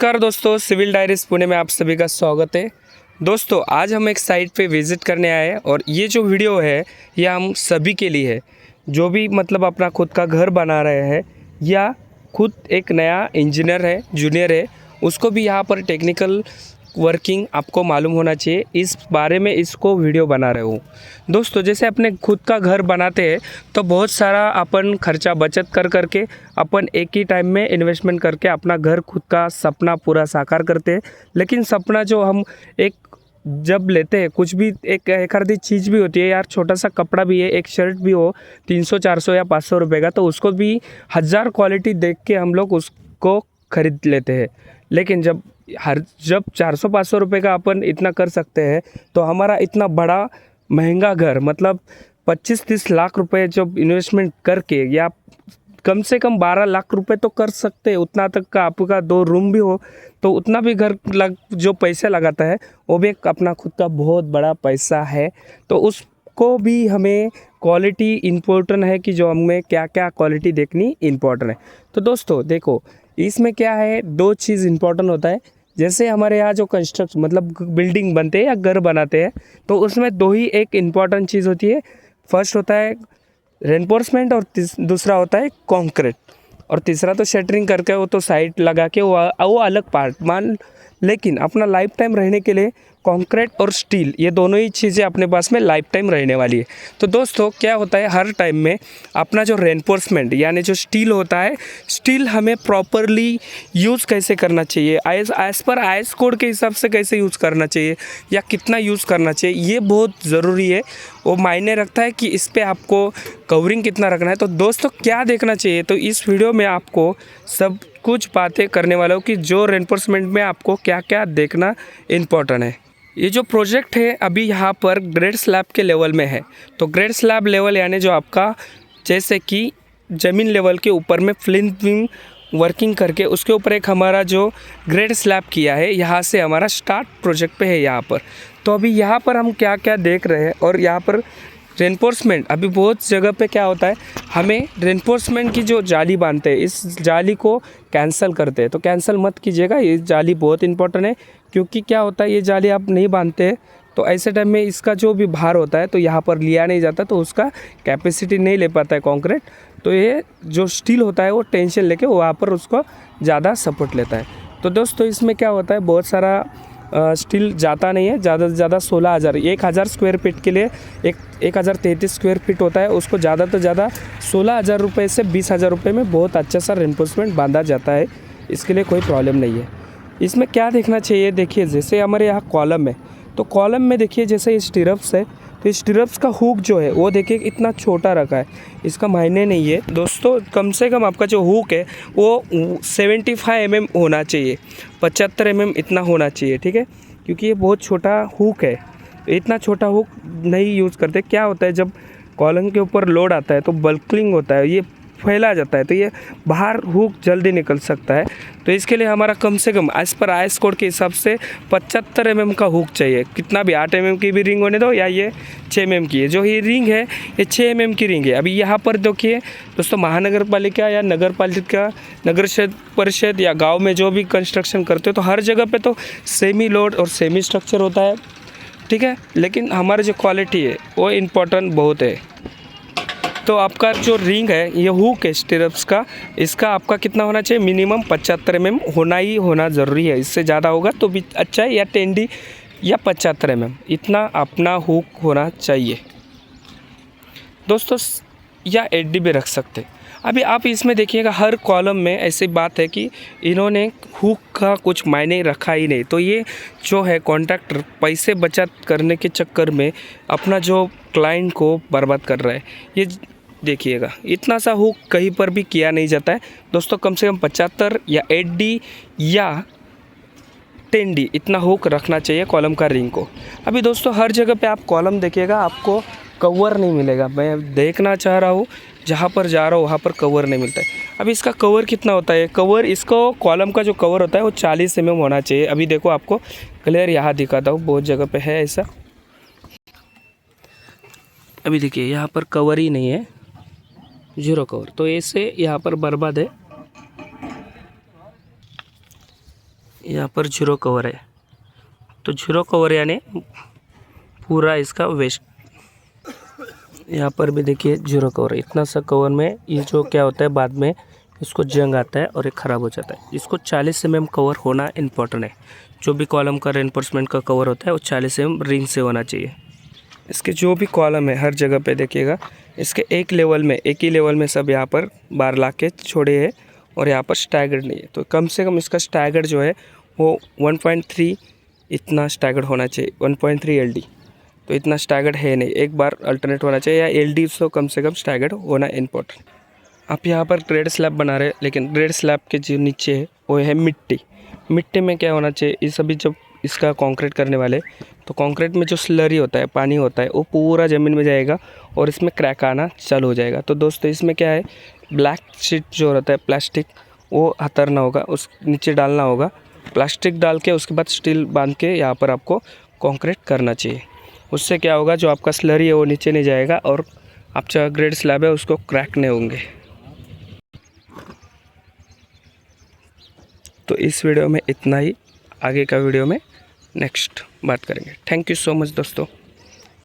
नमस्कार दोस्तों, civil diaries Pune में आप सभी का स्वागत है। दोस्तों आज हम एक साइट पे विज़िट करने आए हैं और ये जो वीडियो है ये हम सभी के लिए है जो भी मतलब अपना खुद का घर बना रहे हैं या खुद एक नया इंजीनियर है, जूनियर है, उसको भी यहाँ पर टेक्निकल वर्किंग आपको मालूम होना चाहिए। इस बारे में इसको वीडियो बना रहे हूँ। दोस्तों जैसे अपने खुद का घर बनाते हैं तो बहुत सारा अपन खर्चा बचत कर करके अपन एक ही टाइम में इन्वेस्टमेंट करके अपना घर खुद का सपना पूरा साकार करते हैं। लेकिन सपना जो हम एक जब लेते हैं, कुछ भी एक आधी चीज़ भी होती है यार, छोटा सा कपड़ा भी है, एक शर्ट भी हो 300 400 या 500 रुपये का, तो उसको भी 1000 क्वालिटी देख के हम लोग उसको खरीद लेते हैं। लेकिन जब 400-500 रुपये का अपन इतना कर सकते हैं तो हमारा इतना बड़ा महंगा घर मतलब 25-30 लाख रुपए जब इन्वेस्टमेंट करके या कम से कम 12 लाख रुपए तो कर सकते हैं, उतना तक का आपका 2 रूम भी हो तो उतना भी घर जो पैसे लगाता है वो भी अपना खुद का बहुत बड़ा पैसा है। तो उसको भी हमें क्वालिटी इम्पोर्टेंट है कि जो हमें क्या क्या क्वालिटी देखनी इम्पोर्टेंट है। तो दोस्तों देखो इसमें क्या है, 2 चीज़ इम्पोर्टेंट होता है। जैसे हमारे यहाँ जो कंस्ट्रक्शन मतलब बिल्डिंग बनते हैं या घर बनाते हैं तो उसमें 2 ही एक इम्पॉर्टेंट चीज़ होती है। फर्स्ट होता है रेनफोर्समेंट और दूसरा होता है कंक्रीट, और तीसरा तो शटरिंग करके वो तो साइड लगा के वो अलग पार्ट मान। लेकिन अपना लाइफ टाइम रहने के लिए कंक्रीट और स्टील ये दोनों ही चीज़ें अपने पास में लाइफ टाइम रहने वाली है। तो दोस्तों क्या होता है, हर टाइम में अपना जो रेनफोर्समेंट यानी जो स्टील होता है, स्टील हमें प्रॉपरली यूज़ कैसे करना चाहिए, एज पर आईएस कोड के हिसाब से कैसे यूज़ करना चाहिए या कितना यूज़ करना चाहिए, ये बहुत ज़रूरी है। वो मायने रखता है कि इस पर आपको कवरिंग कितना रखना है। तो दोस्तों क्या देखना चाहिए, तो इस वीडियो में आपको सब कुछ बातें करने वाला हूँ कि जो रेनफोर्समेंट में आपको क्या क्या देखना इम्पोर्टेंट है। ये जो प्रोजेक्ट है अभी यहाँ पर ग्रेड स्लैब के लेवल में है। तो ग्रेड स्लैब लेवल यानी जो आपका जैसे कि ज़मीन लेवल के ऊपर में फ्लिंथिंग वर्किंग करके उसके ऊपर एक हमारा जो ग्रेड स्लैब किया है, यहाँ से हमारा स्टार्ट प्रोजेक्ट पे है यहाँ पर। तो अभी यहाँ पर हम क्या क्या देख रहे हैं, और यहाँ पर रेनफोर्समेंट अभी बहुत जगह पे क्या होता है, हमें रेनफोर्समेंट की जो जाली बांधते हैं इस जाली को कैंसिल करते हैं। तो कैंसिल मत कीजिएगा, ये जाली बहुत इंपॉर्टेंट है। क्योंकि क्या होता है, ये जाली आप नहीं बांधते तो ऐसे टाइम में इसका जो भी भार होता है तो यहाँ पर लिया नहीं जाता, तो उसका कैपेसिटी नहीं ले पाता है कंक्रीट। तो ये जो स्टील होता है वो टेंशन लेके वहाँ पर उसको ज़्यादा सपोर्ट लेता है। तो दोस्तों इसमें क्या होता है, बहुत सारा स्टील जाता नहीं है, ज़्यादा से ज़्यादा 16,000 1000 स्क्वायर फीट के लिए 1033 स्क्वायर फीट होता है, उसको ज़्यादा तो ज़्यादा 16,000 रुपये से 20,000 रुपये में बहुत अच्छा सा रेनफोर्समेंट बांधा जाता है। इसके लिए कोई प्रॉब्लम नहीं है। इसमें क्या देखना चाहिए, देखिए जैसे हमारे यहाँ कॉलम है तो कॉलम में देखिए जैसे स्टीरप्स है तो स्टीरप्स का हुक जो है वो देखिए इतना छोटा रखा है, इसका मायने नहीं है दोस्तों। कम से कम आपका जो हुक है वो 75 mm होना चाहिए, 75 mm इतना होना चाहिए, ठीक है। क्योंकि ये बहुत छोटा हुक है, इतना छोटा हुक नहीं यूज़ करते। क्या होता है जब कॉलम के ऊपर लोड आता है तो बल्किंग होता है, ये फैला जाता है तो ये बाहर हुक जल्दी निकल सकता है। तो इसके लिए हमारा कम से कम एज पर आईएस कोड के हिसाब से 75 mm का हुक चाहिए। कितना भी 8 mm की भी रिंग होने दो या ये 6 mm की है, जो ये रिंग है ये 6 mm की रिंग है। अभी यहाँ पर देखिए दोस्तों, महानगर पालिका या नगर पालिका, नगर परिषद या गाँव में जो भी कंस्ट्रक्शन करते हो तो हर जगह पर तो सेमी लोड और सेमी स्ट्रक्चर होता है, ठीक है। लेकिन हमारी जो क्वालिटी है वो इम्पोर्टेंट बहुत है। तो आपका जो रिंग है ये हुक है स्टीरप्स का, इसका आपका कितना होना चाहिए, मिनिमम 75 mm होना ज़रूरी है। इससे ज़्यादा होगा तो भी अच्छा है, या 10D या 75 mm इतना अपना हुक होना चाहिए दोस्तों, या 8D भी रख सकते। अभी आप इसमें देखिएगा हर कॉलम में ऐसी बात है कि इन्होंने हुक का कुछ मायने रखा ही नहीं। तो ये जो है कॉन्ट्रैक्टर पैसे बचत करने के चक्कर में अपना जो क्लाइंट को बर्बाद कर रहा है। ये देखिएगा इतना सा हुक कहीं पर भी किया नहीं जाता है दोस्तों। कम से कम 75 या 8D या 10D इतना हुक रखना चाहिए कॉलम का रिंग को। अभी दोस्तों हर जगह पे आप कॉलम देखिएगा आपको कवर नहीं मिलेगा। मैं देखना चाह रहा हूँ, जहाँ पर जा रहा हूँ वहाँ पर कवर नहीं मिलता है। अभी इसका कवर कितना होता है, कवर इसको कॉलम का जो कवर होता है वो 40 mm होना चाहिए। अभी देखो आपको क्लियर यहाँ दिखाता हूँ, बहुत जगह पे है ऐसा। अभी देखिए यहाँ पर कवर ही नहीं है, 0 कवर, तो ऐसे यहाँ पर बर्बाद है। यहाँ पर जीरो कवर है, तो जीरो कवर यानी पूरा इसका वेस्ट। यहाँ पर भी देखिए जीरो कवर, इतना सा कवर में ये जो क्या होता है बाद में इसको जंग आता है और ये ख़राब हो जाता है। इसको 40 mm कवर होना इम्पोर्टेंट है। जो भी कॉलम का रेनफोर्समेंट का कवर होता है वो 40 mm रिंग से होना चाहिए। इसके जो भी कॉलम है हर जगह पे देखिएगा, इसके एक ही लेवल में सब यहाँ पर बार ला के छोड़े है और यहाँ पर स्टैगर्ड नहीं है। तो कम से कम इसका स्टैगर्ड जो है वो 1.3 इतना स्टैगर्ड होना चाहिए, 1.3 LD। तो इतना स्टैगर्ड है नहीं, एक बार अल्टरनेट होना चाहिए, या LD तो कम से कम स्टैगर्ड होना इम्पोर्टेंट। आप यहाँ पर ग्रेड स्लैब बना रहे हैं, लेकिन ग्रेड स्लैब के जो नीचे है वो है मिट्टी। मिट्टी में क्या होना चाहिए, ये सभी जब इसका कंक्रीट करने वाले तो कंक्रीट में जो स्लरी होता है, पानी होता है, वो पूरा ज़मीन में जाएगा और इसमें क्रैक आना चालू हो जाएगा। तो दोस्तों इसमें क्या है, ब्लैक शीट जो रहता है प्लास्टिक, वो हथरना होगा, उस नीचे डालना होगा। प्लास्टिक डाल के उसके बाद स्टील बांध के यहाँ पर आपको कंक्रीट करना चाहिए। उससे क्या होगा, जो आपका स्लरी है वो नीचे नहीं जाएगा और आपका ग्रेड स्लैब है उसको क्रैक नहीं होंगे। तो इस वीडियो में इतना ही, आगे का वीडियो में नेक्स्ट बात करेंगे। थैंक यू सो मच दोस्तों।